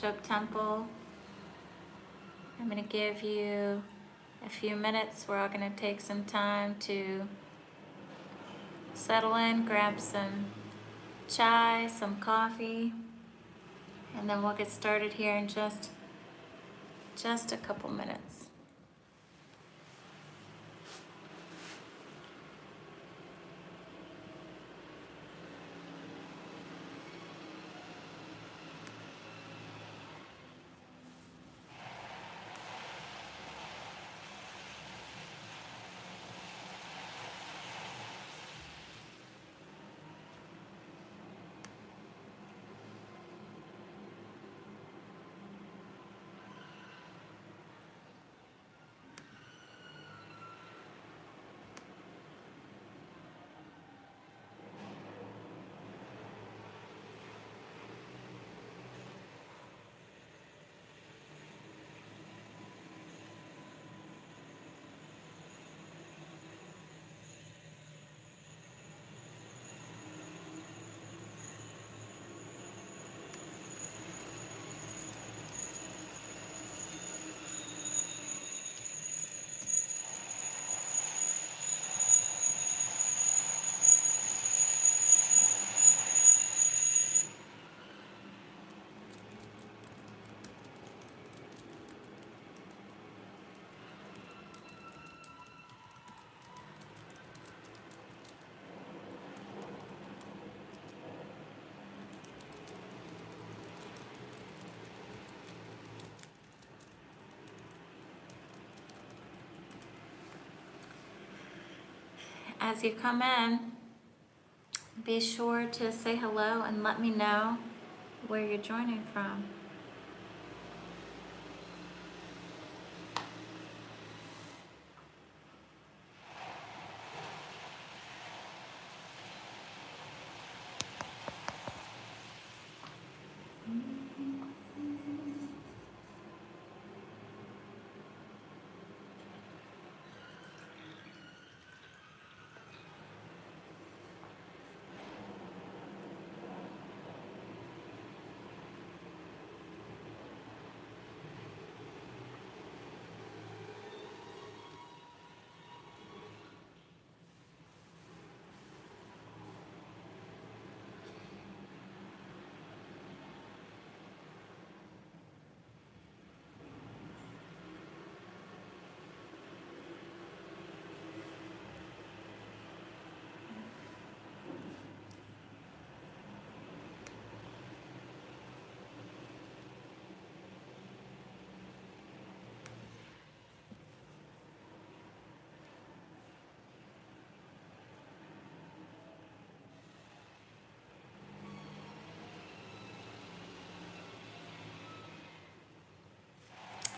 Shubh Temple. I'm going to give you a few minutes. We're all going to take some time to settle in, grab some chai, some coffee, and then we'll get started here in just a couple minutes. As you come in, be sure to say hello and let me know where you're joining from.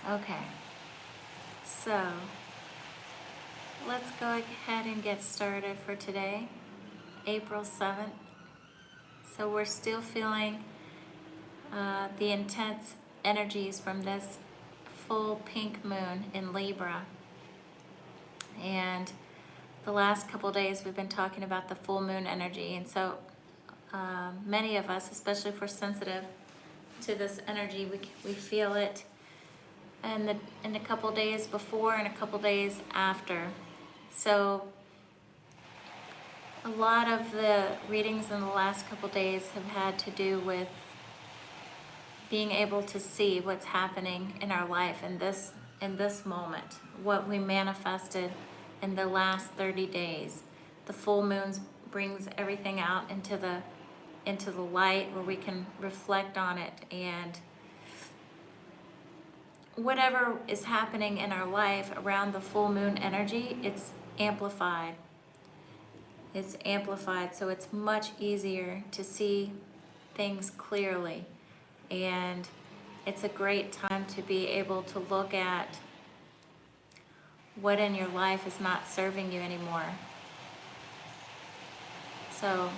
Okay, so let's go ahead and get started for today, April 7th. So we're still feeling the intense energies from this full pink moon in Libra. And the last couple days we've been talking about the full moon energy. And so many of us, especially if we're sensitive to this energy, we feel it in a couple days before and a couple days after. So a lot of the readings in the last couple days have had to do with being able to see what's happening in our life in this moment, what we manifested in the last 30 days. The full moons brings everything out into the light where we can reflect on it, and whatever is happening in our life around the full moon energy, it's amplified. It's amplified, so it's much easier to see things clearly. And it's a great time to be able to look at what in your life is not serving you anymore. So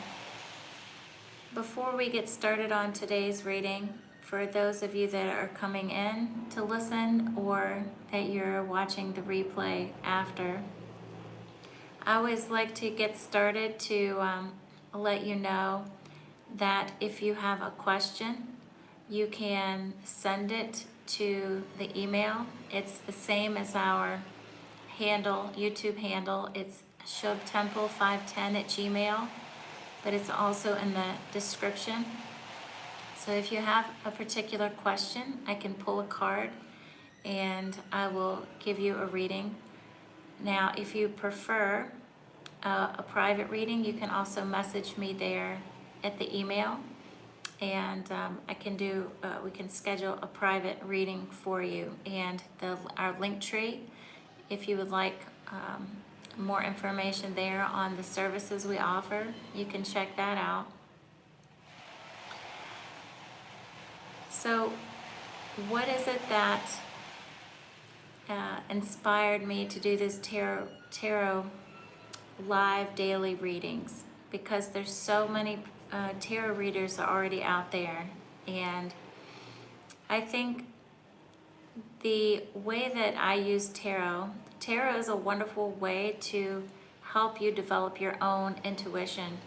before we get started on today's reading, for those of you that are coming in to listen or that you're watching the replay after, I always like to get started to let you know that if you have a question, you can send it to the email. It's the same as our handle, YouTube handle. It's shubtemple510@gmail, but it's also in the description. So if you have a particular question, I can pull a card and I will give you a reading. Now, if you prefer a private reading, you can also message me there at the email, and I can do. We can schedule a private reading for you, and our link tree, if you would like more information there on the services we offer, you can check that out. So, what is it that inspired me to do this tarot live daily readings? Because there's so many tarot readers are already out there, and I think the way that I use tarot is a wonderful way to help you develop your own intuition.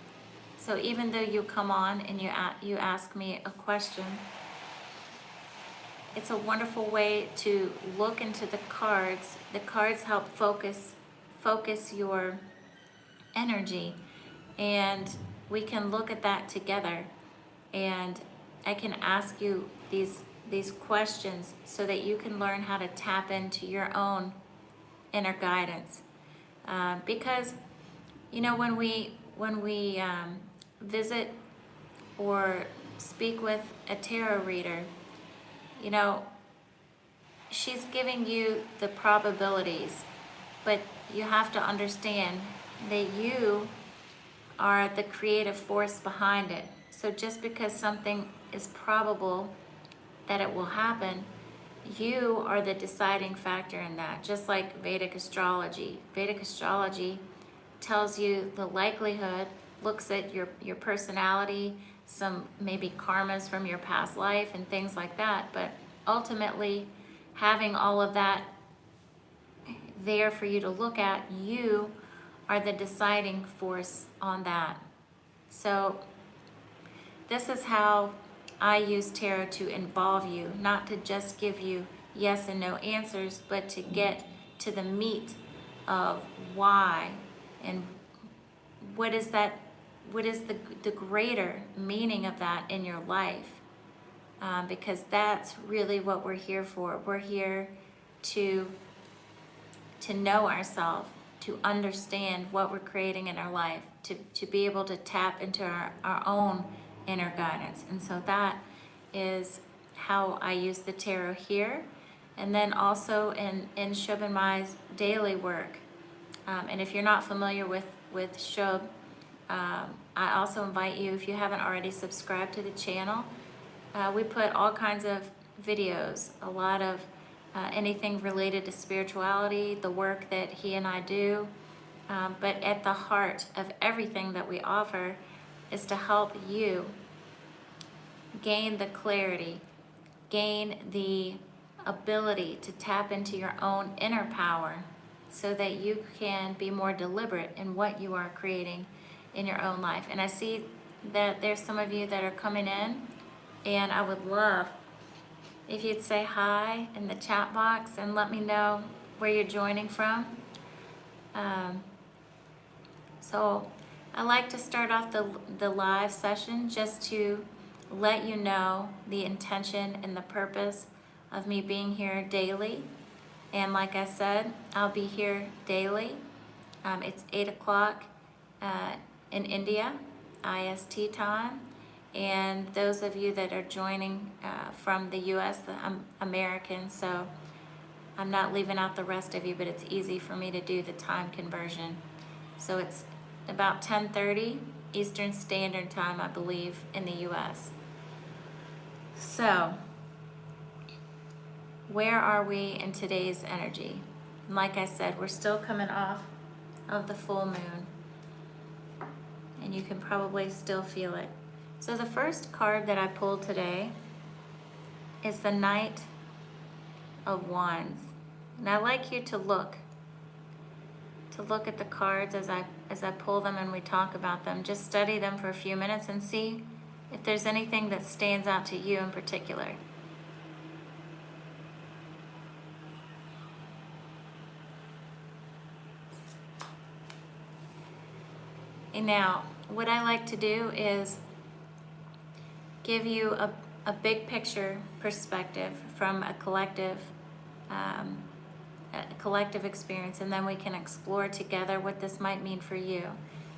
So even though you come on and you ask me a question, it's a wonderful way to look into the cards. The cards help focus your energy, and we can look at that together, and I can ask you these questions so that you can learn how to tap into your own inner guidance. Because when we visit or speak with a tarot reader, she's giving you the probabilities, but you have to understand that you are the creative force behind it. So just because something is probable that it will happen, you are the deciding factor in that. Just like Vedic astrology. Vedic astrology tells you the likelihood, looks at your personality, some maybe karmas from your past life and things like that, but ultimately having all of that there for you to look at, you are the deciding force on that. So this is how I use tarot to involve you, not to just give you yes and no answers, but to get to the meat of why and what is the greater meaning of that in your life, because that's really what we're here for. We're here to know ourselves, to understand what we're creating in our life, to be able to tap into our own inner guidance. And so that is how I use the tarot here. And then also in Shubh and my daily work. And if you're not familiar with Shubh, I also invite you, if you haven't already subscribed to the channel, we put all kinds of videos, a lot of anything related to spirituality, the work that he and I do. But at the heart of everything that we offer is to help you gain the clarity, gain the ability to tap into your own inner power so that you can be more deliberate in what you are creating in your own life. And I see that there's some of you that are coming in, and I would love if you'd say hi in the chat box and let me know where you're joining from. So I like to start off the live session just to let you know the intention and the purpose of me being here daily. And like I said, I'll be here daily. It's 8 o'clock in India, IST time. And those of you that are joining from the US, I'm American, so I'm not leaving out the rest of you, but it's easy for me to do the time conversion. So it's about 10:30 Eastern Standard Time, I believe, in the US. So, where are we in today's energy? And like I said, we're still coming off of the full moon, and you can probably still feel it. So the first card that I pulled today is the Knight of Wands. And I like you to look at the cards as I pull them and we talk about them. Just study them for a few minutes and see If there's anything that stands out to you in particular. And now, what I like to do is give you a big picture perspective from um, a collective experience, and then we can explore together what this might mean for you.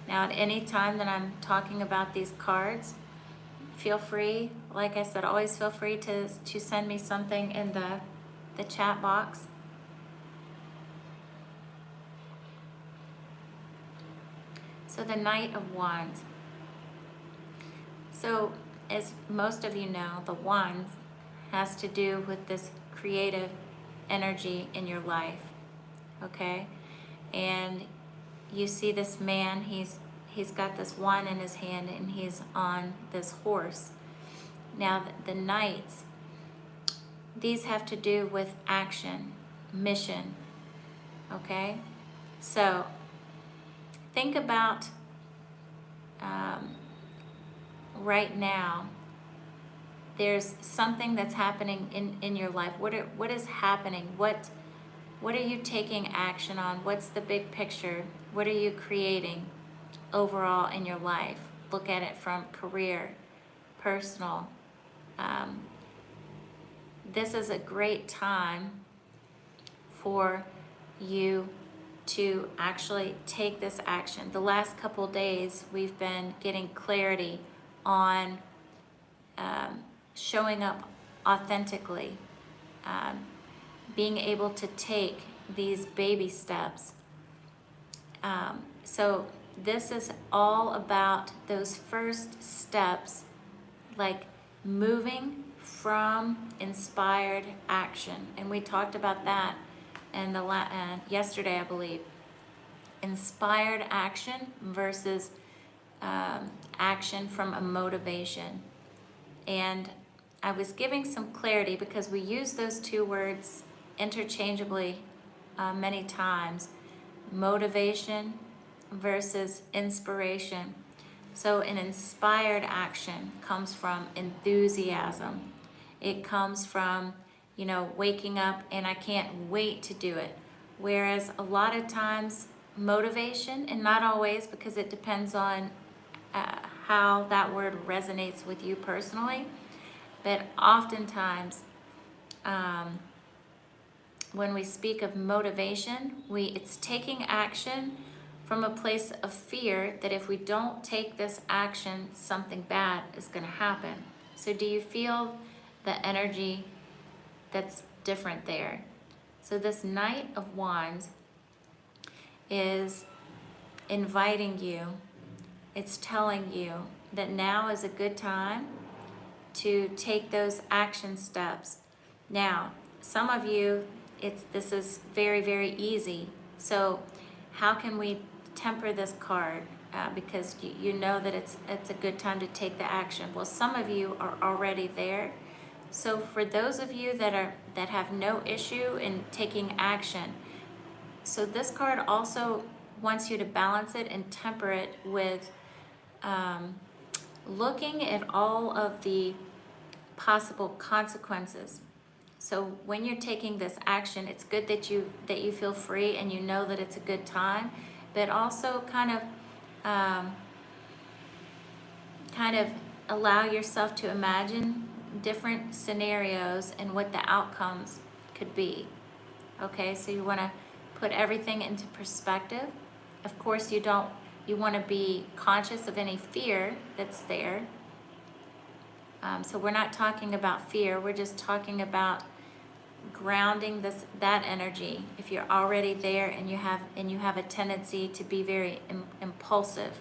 Now, at any time that I'm talking about these cards, feel free, like I said, always feel free to send me something in the chat box. So the Knight of Wands. So as most of you know, the Wands has to do with this creative energy in your life, okay? And you see this man, he's got this wand in his hand and he's on this horse. Now the knights, these have to do with action, mission, okay? So think about right now, there's something that's happening in your life. What is happening? What are you taking action on? What's the big picture? What are you creating overall in your life? Look at it from career, personal. This is a great time for you to actually take this action. The last couple days, we've been getting clarity on showing up authentically, being able to take these baby steps. So this is all about those first steps, like moving from inspired action. And we talked about that in yesterday, I believe. Inspired action versus action from a motivation. And I was giving some clarity because we use those two words interchangeably many times. Motivation versus inspiration. So an inspired action comes from enthusiasm. It comes from, waking up and I can't wait to do it. Whereas a lot of times motivation, and not always because it depends on how that word resonates with you personally, but oftentimes when we speak of motivation, it's taking action from a place of fear that if we don't take this action, something bad is going to happen. So do you feel the energy that's different there? So this Knight of Wands is inviting you, it's telling you that now is a good time to take those action steps. Now, some of you, this is very, very easy. So how can we temper this card? Because you know that it's a good time to take the action. Well, some of you are already there. So for those of you that have no issue in taking action, so this card also wants you to balance it and temper it with looking at all of the possible consequences. So when you're taking this action, it's good that you feel free and you know that it's a good time, but also kind of allow yourself to imagine different scenarios and what the outcomes could be. Okay, so you want to put everything into perspective. Of course, you want to be conscious of any fear that's there. So we're not talking about fear. We're just talking about grounding that energy. If you're already there and you have a tendency to be very impulsive,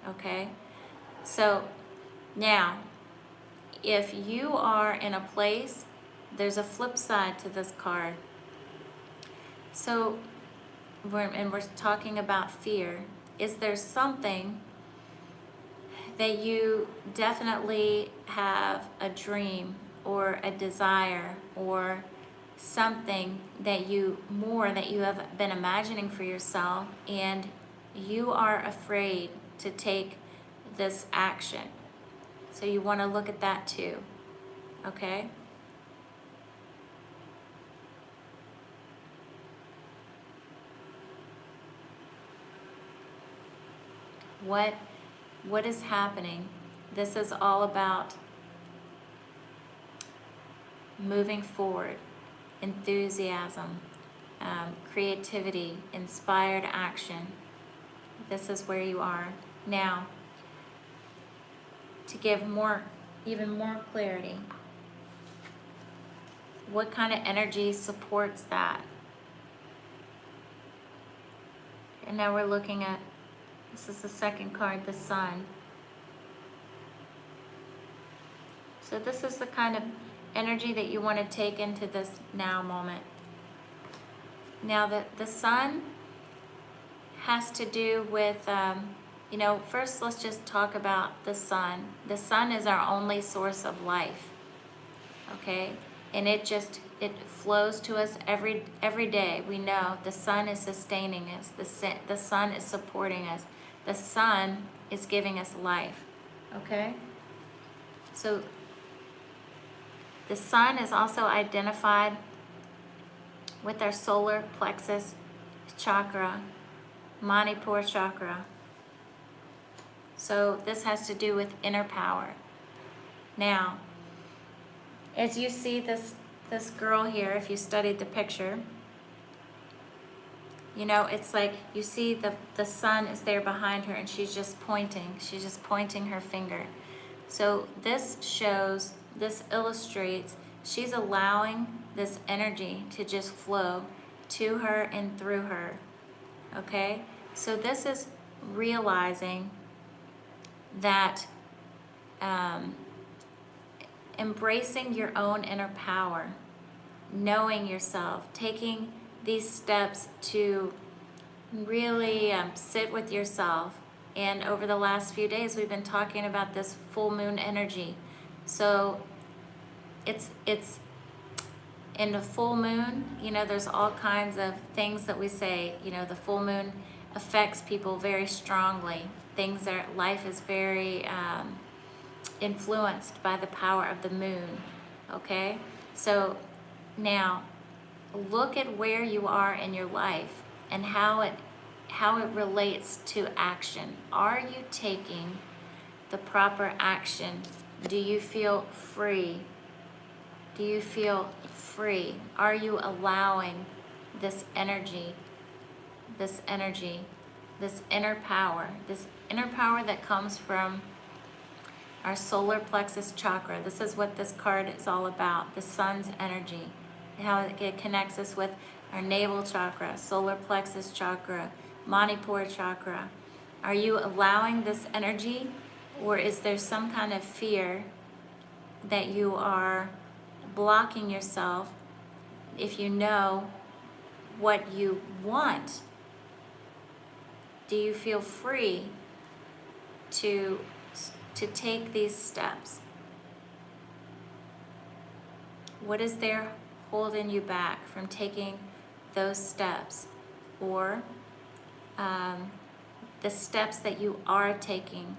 okay? So now, if you are in a place, there's a flip side to this card. So, we're talking about fear. Is there something that you definitely have a dream or a desire or something that you have been imagining for yourself, and you are afraid to take this action? So you want to look at that too, okay? What is happening? This is all about moving forward, enthusiasm, creativity, inspired action. This is where you are. Now, to give even more clarity, what kind of energy supports that? And now we're looking at, this is the second card, the Sun. So this is the kind of energy that you want to take into this now moment. Now the Sun has to do with, first let's just talk about the Sun. The Sun is our only source of life, okay? And it flows to us every day. We know the Sun is sustaining us. The Sun is supporting us. The Sun is giving us life, okay? So the Sun is also identified with our solar plexus chakra, Manipur chakra. So this has to do with inner power. Now, as you see this girl here, if you studied the picture, it's like you see the Sun is there behind her and she's just pointing her finger. So this illustrates she's allowing this energy to just flow to her and through her, okay? So this is realizing that embracing your own inner power, knowing yourself, taking these steps to really sit with yourself. And over the last few days, we've been talking about this full moon energy. So it's in the full moon, there's all kinds of things that we say, the full moon affects people very strongly. Life is very influenced by the power of the moon, okay? So now, look at where you are in your life and how it relates to action. Are you taking the proper action? Do you feel free? Do you feel free? Are you allowing this energy, this inner power that comes from our solar plexus chakra? This is what this card is all about, the Sun's energy, how it connects us with our navel chakra, solar plexus chakra, Manipur chakra. Are you allowing this energy, or is there some kind of fear that you are blocking yourself? If you know what you want, do you feel free to take these steps? What is there holding you back from taking those steps? Or the steps that you are taking,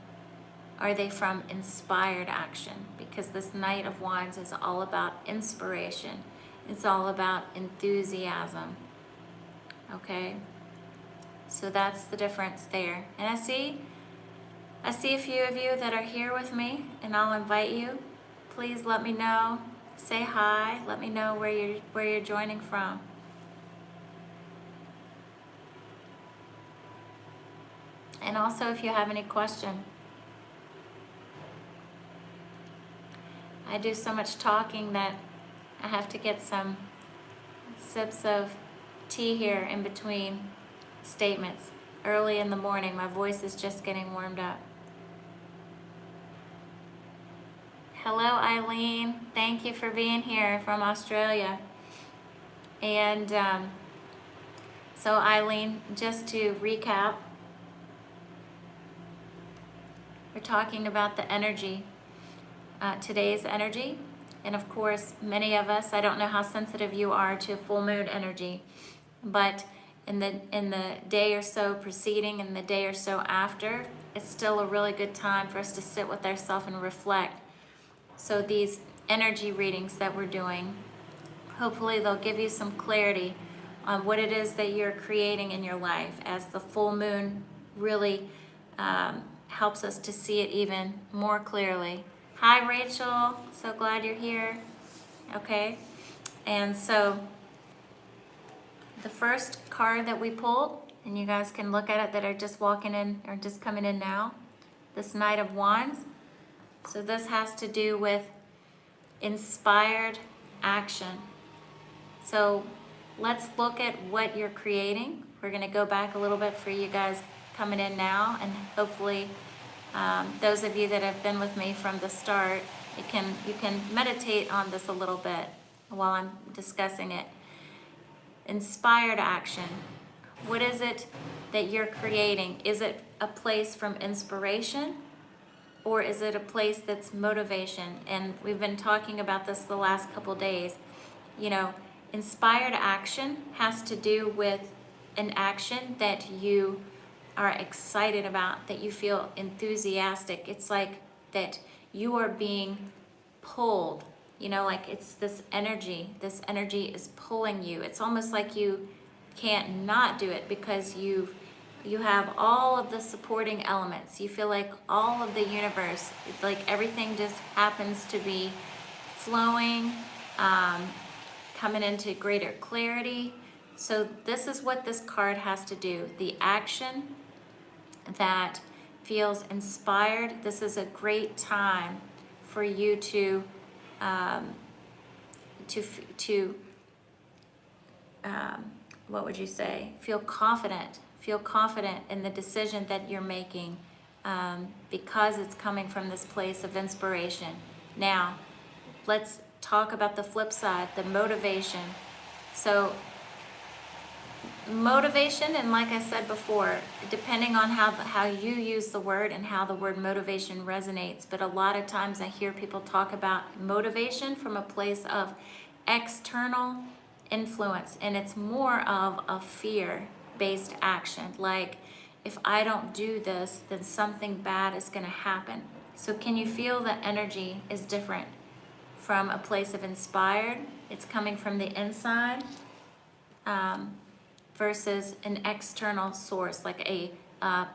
are they from inspired action? Because this Knight of Wands is all about inspiration. It's all about enthusiasm, okay? So that's the difference there. And I see a few of you that are here with me, and I'll invite you. Please let me know. Say hi. Let me know where you're joining from. And also, if you have any question. I do so much talking that I have to get some sips of tea here in between statements. Early in the morning, my voice is just getting warmed up. Hello, Eileen. Thank you for being here from Australia. And so Eileen, just to recap, we're talking about the energy, today's energy. And of course, many of us, I don't know how sensitive you are to full moon energy, but in the day or so preceding and the day or so after, it's still a really good time for us to sit with ourselves and reflect. So these energy readings that we're doing, hopefully they'll give you some clarity on what it is that you're creating in your life, as the full moon really helps us to see it even more clearly. Hi Rachel, so glad you're here. Okay, and so the first card that we pulled, and you guys can look at it that are just walking in or just coming in now, this Knight of Wands. So this has to do with inspired action. So let's look at what you're creating. We're going to go back a little bit for you guys coming in now, and hopefully those of you that have been with me from the start, you can meditate on this a little bit while I'm discussing it. Inspired action. What is it that you're creating? Is it a place from inspiration, or is it a place that's motivation? And we've been talking about this the last couple days. You know, inspired action has to do with an action that you are excited about, that you feel enthusiastic. It's like that you are being pulled, you know, like it's this energy is pulling you. It's almost like you can't not do it because you have all of the supporting elements. You feel like all of the universe, like everything just happens to be flowing, coming into greater clarity. So this is what this card has to do. The action that feels inspired. This is a great time for you to what would you say? Feel confident in the decision that you're making, because it's coming from this place of inspiration. Now, let's talk about the flip side, the motivation. So motivation, and like I said before, depending on how you use the word and how the word motivation resonates, but a lot of times I hear people talk about motivation from a place of external influence, and it's more of a fear-based action. Like, if I don't do this, then something bad is going to happen. So can you feel the energy is different from a place of inspired? It's coming from the inside. Versus an external source, like a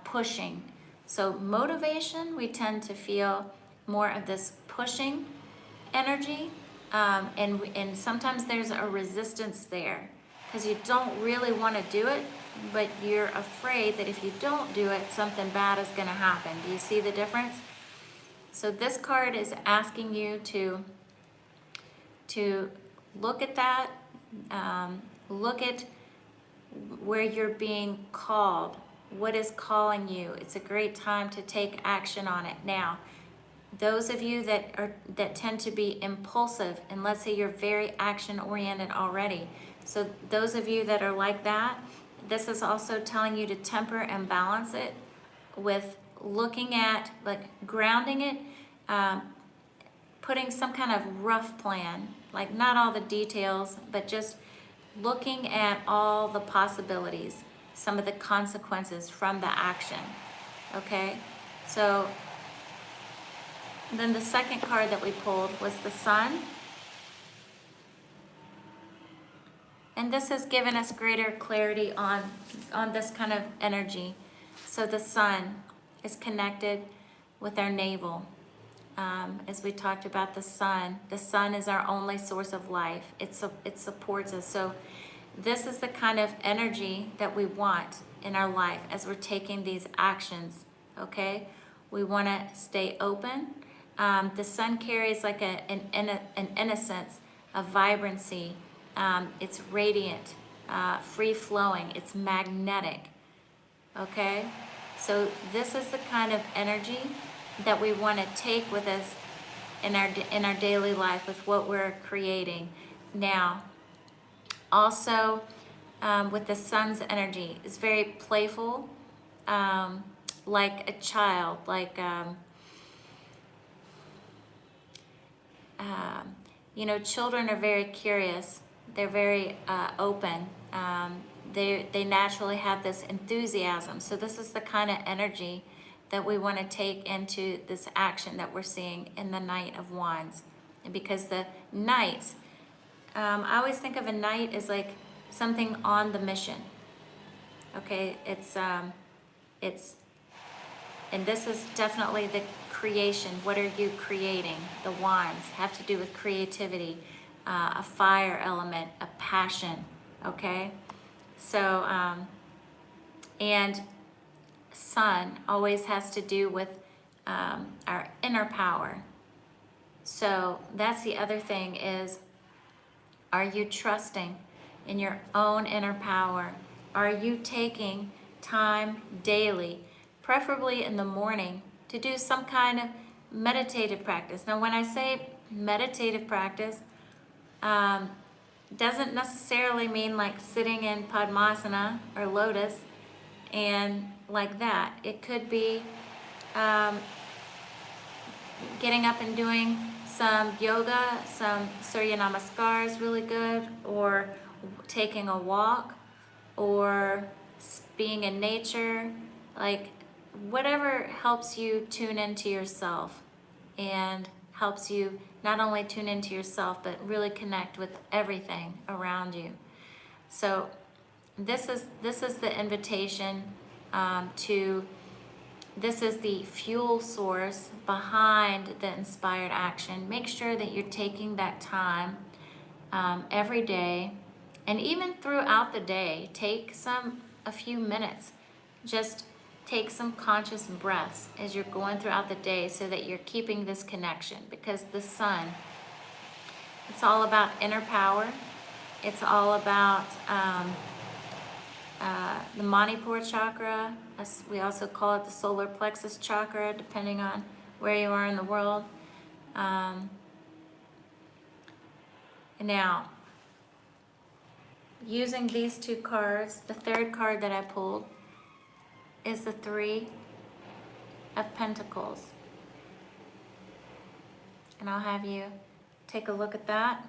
pushing. So motivation, we tend to feel more of this pushing energy, and sometimes there's a resistance there because you don't really want to do it, but you're afraid that if you don't do it, something bad is going to happen. Do you see the difference? So this card is asking you to look at that, look at where you're being called. What is calling you? It's a great time to take action on it. Now, those of you that tend to be impulsive, and let's say you're very action oriented already, so those of you that are like that, this is also telling you to temper and balance it with looking at, like, grounding it, putting some kind of rough plan, like not all the details, but just looking at all the possibilities, some of the consequences from the action. Okay, so then the second card that we pulled was the Sun, and this has given us greater clarity on this kind of energy. So the Sun is connected with our navel. As we talked about the sun is our only source of life. It supports us. So this is the kind of energy that we want in our life as we're taking these actions, okay? We want to stay open. The sun carries like an innocence, a vibrancy. It's radiant, free-flowing. It's magnetic, okay? So this is the kind of energy that we want to take with us in our daily life with what we're creating. Now, also with the sun's energy, it's very playful, like a child, like you know, children are very curious. They're very open. they naturally have this enthusiasm. So this is the kind of energy that we want to take into this action that we're seeing in the Knight of Wands. And because the Knights, I always think of a knight as like something on the mission. Okay, it's, and this is definitely the creation. What are you creating? The wands have to do with creativity, a fire element, a passion. Okay, so and sun always has to do with our inner power. So that's the other thing is, are you trusting in your own inner power? Are you taking time daily, preferably in the morning, to do some kind of meditative practice? Now, when I say meditative practice, doesn't necessarily mean like sitting in Padmasana or Lotus and like that. It could be getting up and doing some yoga, some Surya Namaskars, really good, or taking a walk, or being in nature, like whatever helps you tune into yourself and helps you not only tune into yourself, but really connect with everything around you. So this is the invitation to, this is the fuel source behind the inspired action. Make sure that you're taking that time every day, and even throughout the day, take a few minutes. Just take some conscious breaths as you're going throughout the day so that you're keeping this connection, because the sun, it's all about inner power. It's all about the Manipur chakra. We also call it the solar plexus chakra, depending on where you are in the world. Now, using these two cards, the third card that I pulled is the Three of Pentacles. And I'll have you take a look at that.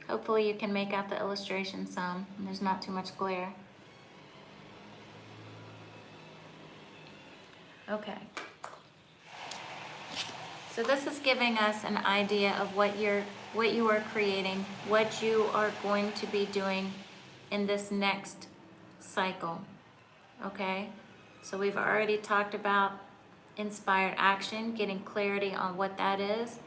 Hopefully you can make out the illustration some, and there's not too much glare. Okay. So this is giving us an idea of what you are creating, what you are going to be doing in this next cycle. Okay? So we've already talked about inspired action, getting clarity on what that is,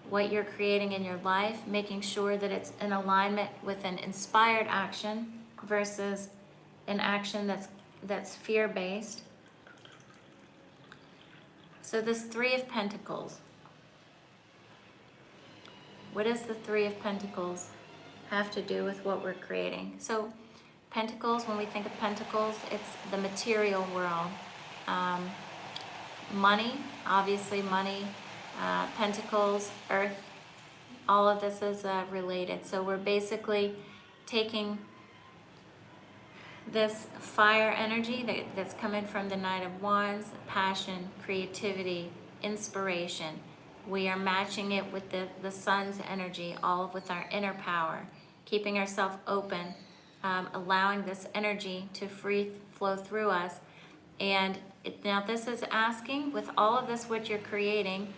what you're creating in your life, making sure that it's in alignment with an inspired action versus an action that's fear-based. So this Three of Pentacles. What does the Three of Pentacles have to do with what we're creating? So Pentacles, when we think of Pentacles, it's the material world. Money, obviously money, Pentacles, Earth, all of this is related. So we're basically taking this fire energy that's coming from the Knight of Wands, passion, creativity, inspiration. We are matching it with the sun's energy, all with our inner power, keeping ourselves open, allowing this energy to free flow through us. And now this is asking, with all of this, what you're creating,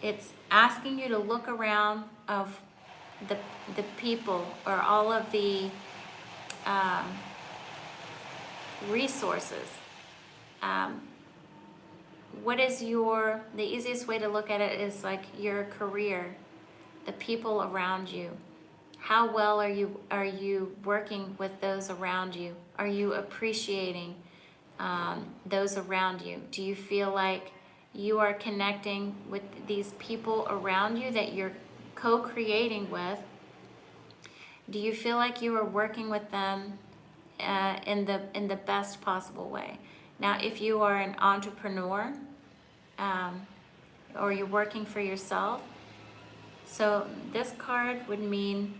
it's asking you to look around of the people or all of the resources. What is the easiest way to look at it is like your career, the people around you. How well are you working with those around you? Are you appreciating those around you? Do you feel like you are connecting with these people around you that you're co-creating with? Do you feel like you are working with them in the best possible way? Now, if you are an entrepreneur or you're working for yourself, so this card would mean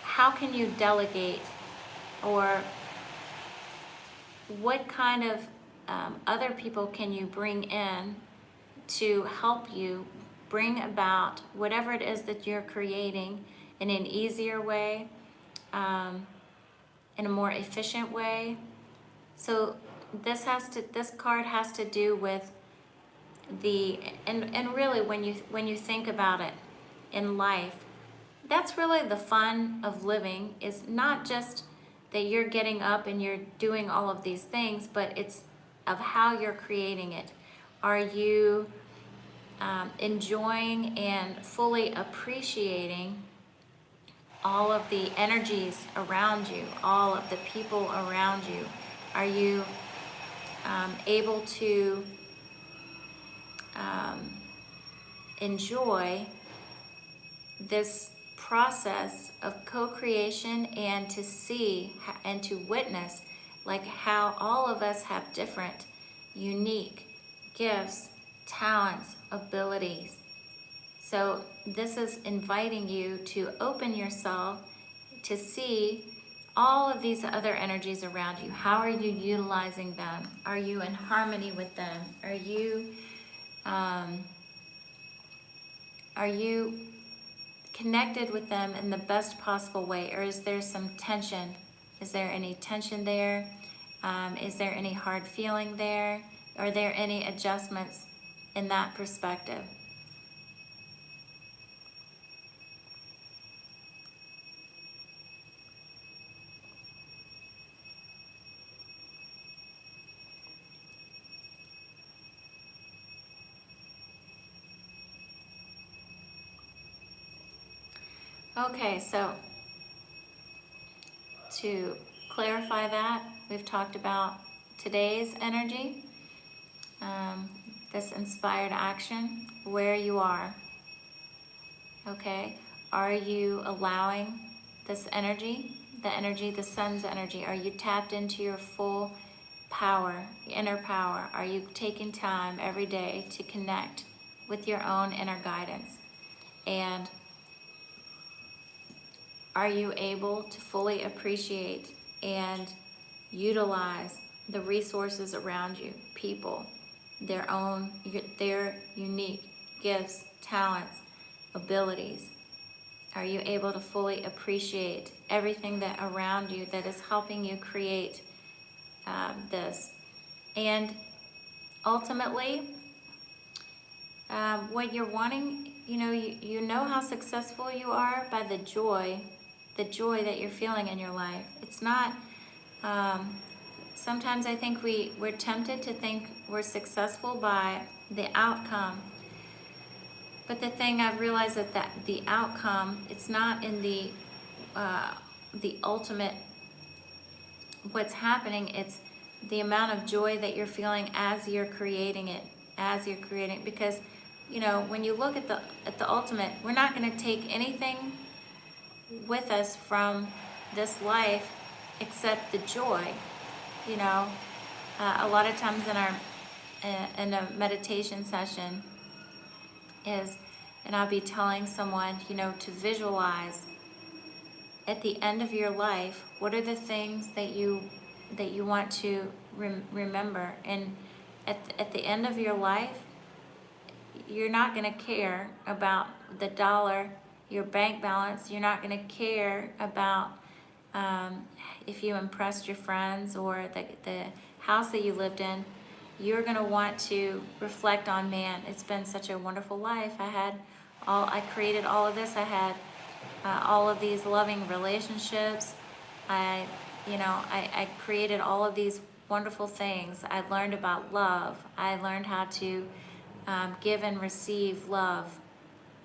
how can you delegate, or what kind of other people can you bring in to help you bring about whatever it is that you're creating in an easier way, in a more efficient way. So this card has to do with and really when you think about it in life, that's really the fun of living, is not just that you're getting up and you're doing all of these things, but it's of how you're creating it. Are you enjoying and fully appreciating all of the energies around you, all of the people around you? Are you able to enjoy this process of co-creation, and to see and to witness like how all of us have different unique gifts, talents, abilities? So this is inviting you to open yourself to see all of these other energies around you. How are you utilizing them? Are you in harmony with them? Are you connected with them in the best possible way, or is there some tension? Is there any tension there? Is there any hard feeling there? Are there any adjustments in that perspective? Okay, so to clarify that, we've talked about today's energy, this inspired action, where you are. Okay, are you allowing this energy, the sun's energy, are you tapped into your full power, inner power? Are you taking time every day to connect with your own inner guidance? And are you able to fully appreciate and utilize the resources around you, people, their unique gifts, talents, abilities? Are you able to fully appreciate everything that around you that is helping you create this? And ultimately, what you're wanting, you know how successful you are by the joy that you're feeling in your life. It's not, sometimes I think we're tempted to think we're successful by the outcome. But the thing I've realized that the outcome, it's not in the ultimate, what's happening, it's the amount of joy that you're feeling as you're creating it, because, when you look at the ultimate, we're not going to take anything with us from this life except the joy. A lot of times in a meditation session and I'll be telling someone, to visualize at the end of your life, what are the things that you want to remember? And at the end of your life, you're not going to care about the dollar, your bank balance. You're not going to care about if you impressed your friends or the house that you lived in. You're going to want to reflect on, man, it's been such a wonderful life. I created all of this. I had all of these loving relationships. I created all of these wonderful things. I learned about love. I learned how to give and receive love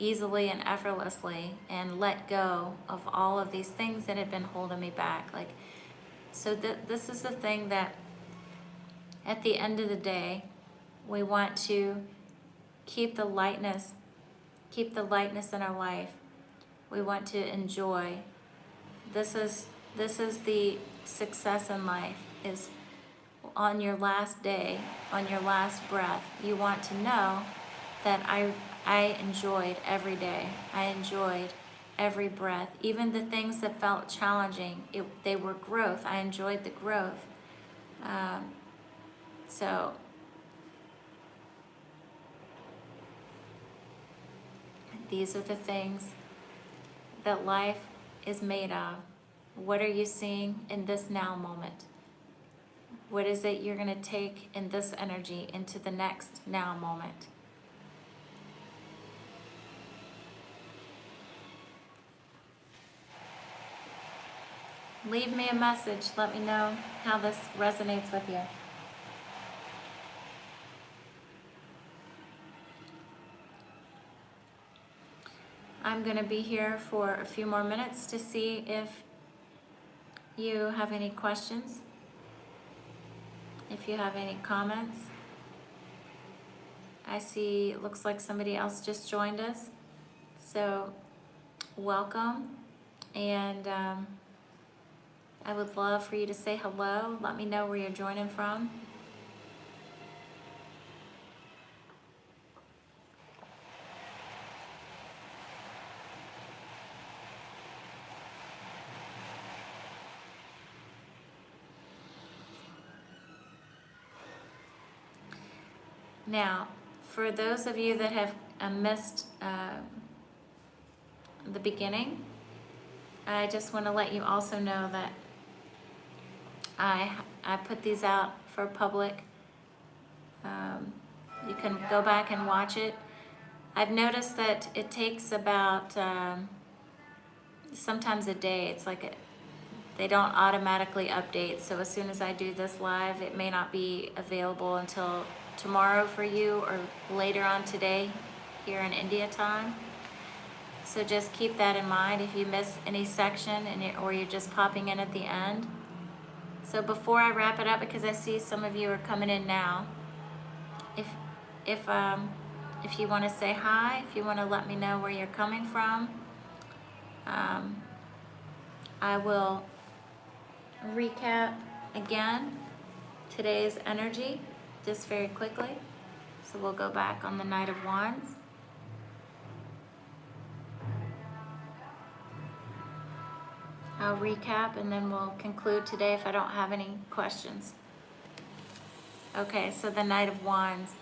easily and effortlessly, and let go of all of these things that had been holding me back. So this is the thing that at the end of the day, we want to keep the lightness in our life. We want to enjoy. This is the success in life, is on your last day, on your last breath, you want to know that I enjoyed every day. I enjoyed every breath. Even the things that felt challenging, they were growth. I enjoyed the growth. So These are the things that life is made of. What are you seeing in this now moment? What is it you're going to take in this energy into the next now moment? Leave me a message. Let me know how this resonates with you. I'm going to be here for a few more minutes to see if you have any questions, if you have any comments. I see it looks like somebody else just joined us. So welcome. And I would love for you to say hello. Let me know where you're joining from. Now, for those of you that have missed the beginning, I just want to let you also know that I put these out for public. You can go back and watch it. I've noticed that it takes about sometimes a day. It's like they don't automatically update. So as soon as I do this live, it may not be available until tomorrow for you or later on today here in India time. So just keep that in mind if you miss any section or you're just popping in at the end. So before I wrap it up, because I see some of you are coming in now, if you want to say hi, if you want to let me know where you're coming from, I will recap again today's energy just very quickly. So we'll go back on the Knight of Wands. I'll recap and then we'll conclude today if I don't have any questions. Okay, so the Knight of Wands.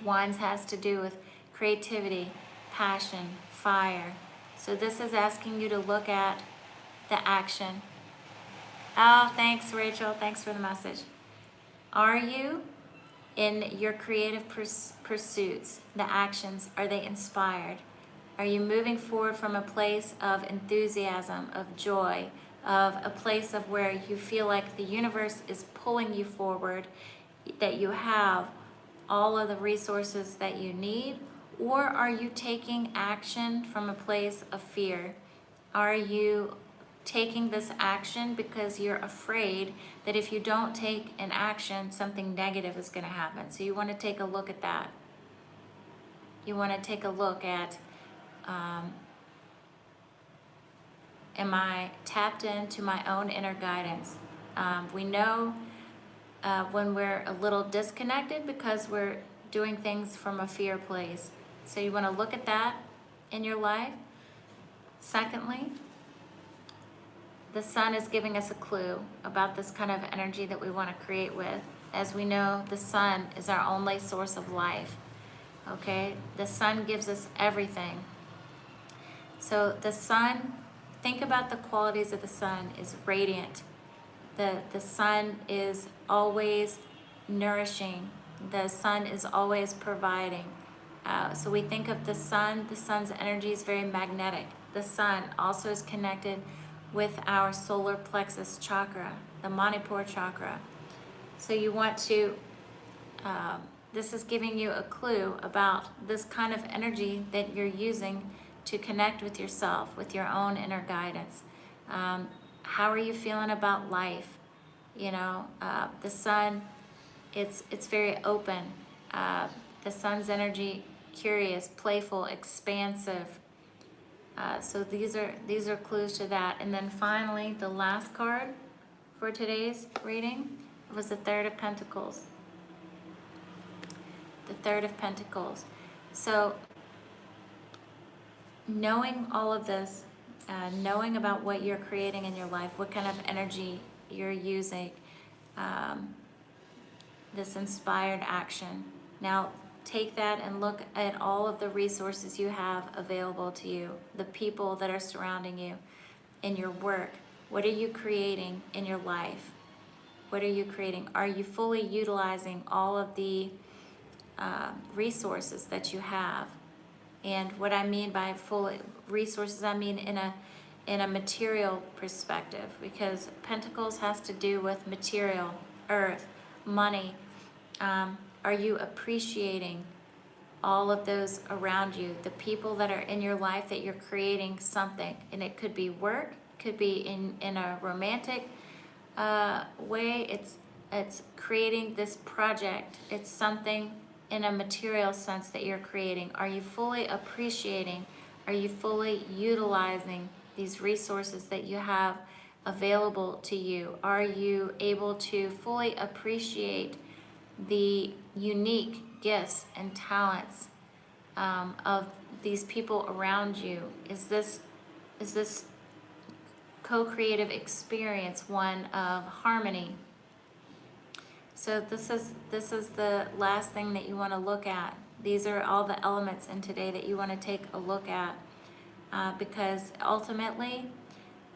Wands has to do with creativity, passion, fire. So this is asking you to look at the action. Oh, thanks, Rachel. Thanks for the message. Are you in your creative pursuits, the actions, are they inspired? Are you moving forward from a place of enthusiasm, of joy, of a place of where you feel like the universe is pulling you forward, that you have all of the resources that you need? Or are you taking action from a place of fear? Are you taking this action because you're afraid that if you don't take an action, something negative is going to happen? So you want to take a look at that. You want to take a look at, am I tapped into my own inner guidance? We know when we're a little disconnected because we're doing things from a fear place. So you want to look at that in your life. Secondly, the sun is giving us a clue about this kind of energy that we want to create with. As we know, the sun is our only source of life. Okay? The sun gives us everything. So the sun, think about the qualities of the sun, is radiant. The sun is always nourishing. The sun is always providing. So we think of the sun's energy is very magnetic. The sun also is connected with our solar plexus chakra, the Manipur chakra. So you want to, this is giving you a clue about this kind of energy that you're using to connect with yourself, with your own inner guidance. How are you feeling about life? You know, the sun, it's very open. The sun's energy, curious, playful, expansive. So these are clues to that. And then finally, the last card for today's reading was the Third of Pentacles. The Third of Pentacles. So knowing all of this, knowing about what you're creating in your life, what kind of energy you're using, this inspired action. Now, take that and look at all of the resources you have available to you, the people that are surrounding you in your work. What are you creating in your life? What are you creating? Are you fully utilizing all of the resources that you have? And what I mean by full resources, I mean in a material perspective, because Pentacles has to do with material, earth, money. Are you appreciating all of those around you, the people that are in your life, that you're creating something? And it could be work, it could be in a romantic way. It's creating this project. It's something in a material sense that you're creating. Are you fully appreciating? Are you fully utilizing these resources that you have available to you? Are you able to fully appreciate the unique gifts and talents of these people around you? Is this co-creative experience one of harmony? So this is the last thing that you want to look at. These are all the elements in today that you want to take a look at, because ultimately,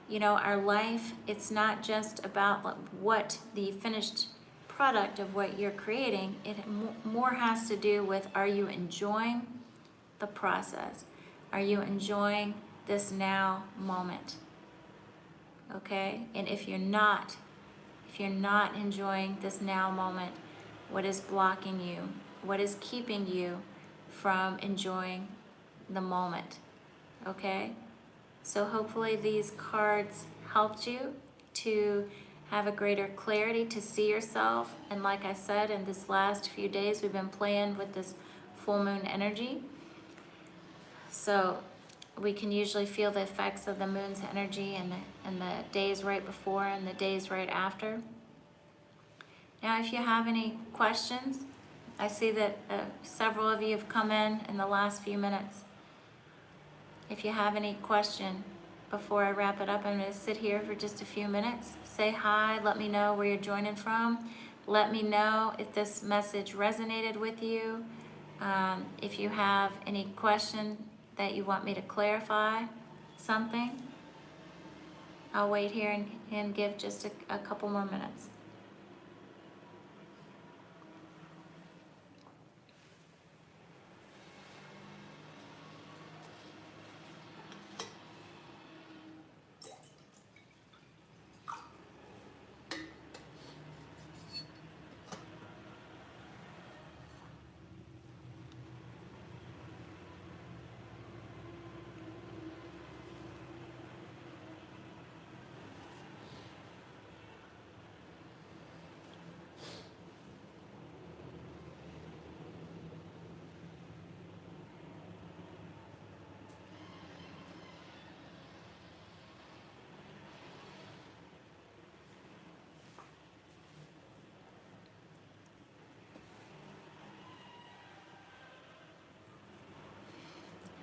you know, our life, it's not just about what the finished product of what you're creating. It more has to do with, are you enjoying the process? Are you enjoying this now moment? Okay? And if you're not enjoying this now moment, what is blocking you? What is keeping you from enjoying the moment? Okay? So hopefully these cards helped you to have a greater clarity to see yourself. And like I said, in this last few days, we've been playing with this full moon energy. So we can usually feel the effects of the moon's energy in the days right before and the days right after. Now, if you have any questions, I see that several of you have come in the last few minutes. If you have any question, before I wrap it up, I'm going to sit here for just a few minutes. Say hi, let me know where you're joining from. Let me know if this message resonated with you. If you have any question that you want me to clarify something, I'll wait here and give just a couple more minutes.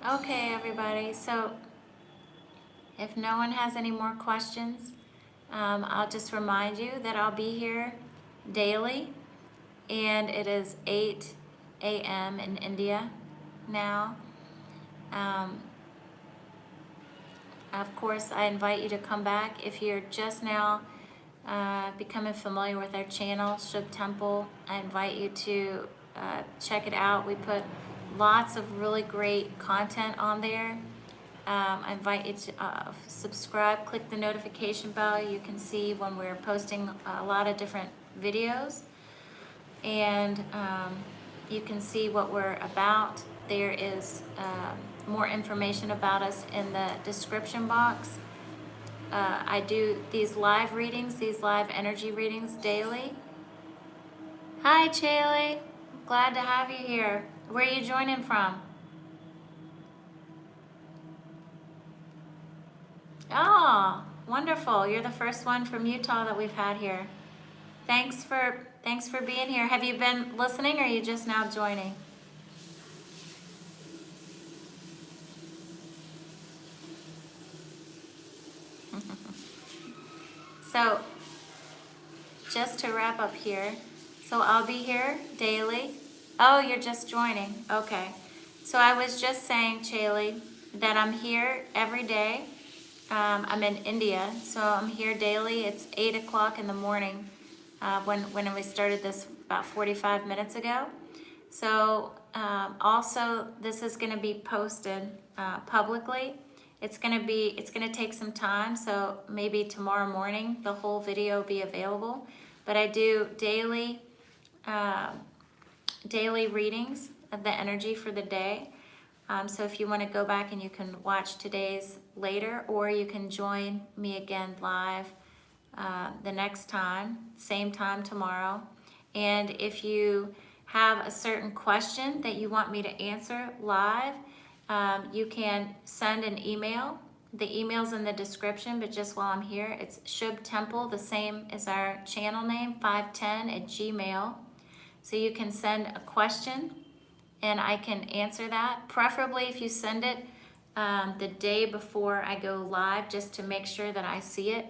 Okay, everybody, so if no one has any more questions, I'll just remind you that I'll be here daily, and it is 8 a.m. in India now. Of course, I invite you to come back. If you're just now becoming familiar with our channel, Shubh Temple, I invite you to check it out. We put lots of really great content on there. I invite you to subscribe, click the notification bell. You can see when we're posting a lot of different videos, and you can see what we're about. There is more information about us in the description box. I do these live readings, these live energy readings daily. Hi, Chaley. Glad to have you here. Where are you joining from? Oh, wonderful. You're the first one from Utah that we've had here. Thanks for being here. Have you been listening, or are you just now joining? So, just to wrap up here, so I'll be here daily Oh, you're just joining. Okay. So I was just saying, Chaley, that I'm here every day. I'm in India, so I'm here daily. It's 8 o'clock in the morning when we started this about 45 minutes ago. So also, this is going to be posted publicly. It's going to take some time, so maybe tomorrow morning the whole video will be available. But I do uh, daily readings of the energy for the day. So if you want to go back and you can watch today's later, or you can join me again live the next time, same time tomorrow. And if you have a certain question that you want me to answer live, you can send an email. The email's in the description, but just while I'm here, it's Shubh Temple, the same as our channel name, 510@gmail. So you can send a question and I can answer that. Preferably if you send it the day before I go live, just to make sure that I see it.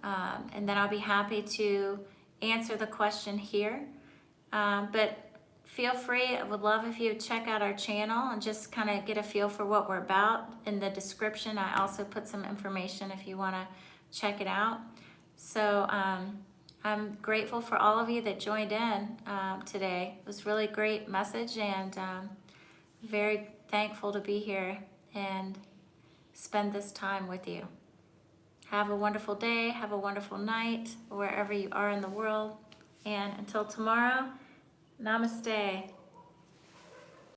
And then I'll be happy to answer the question here. But feel free, I would love if you check out our channel and just kind of get a feel for what we're about. In the description, I also put some information if you want to check it out. So I'm grateful for all of you that joined in today. It was really great message, and very thankful to be here and spend this time with you. Have a wonderful day, have a wonderful night, wherever you are in the world. And until tomorrow, namaste.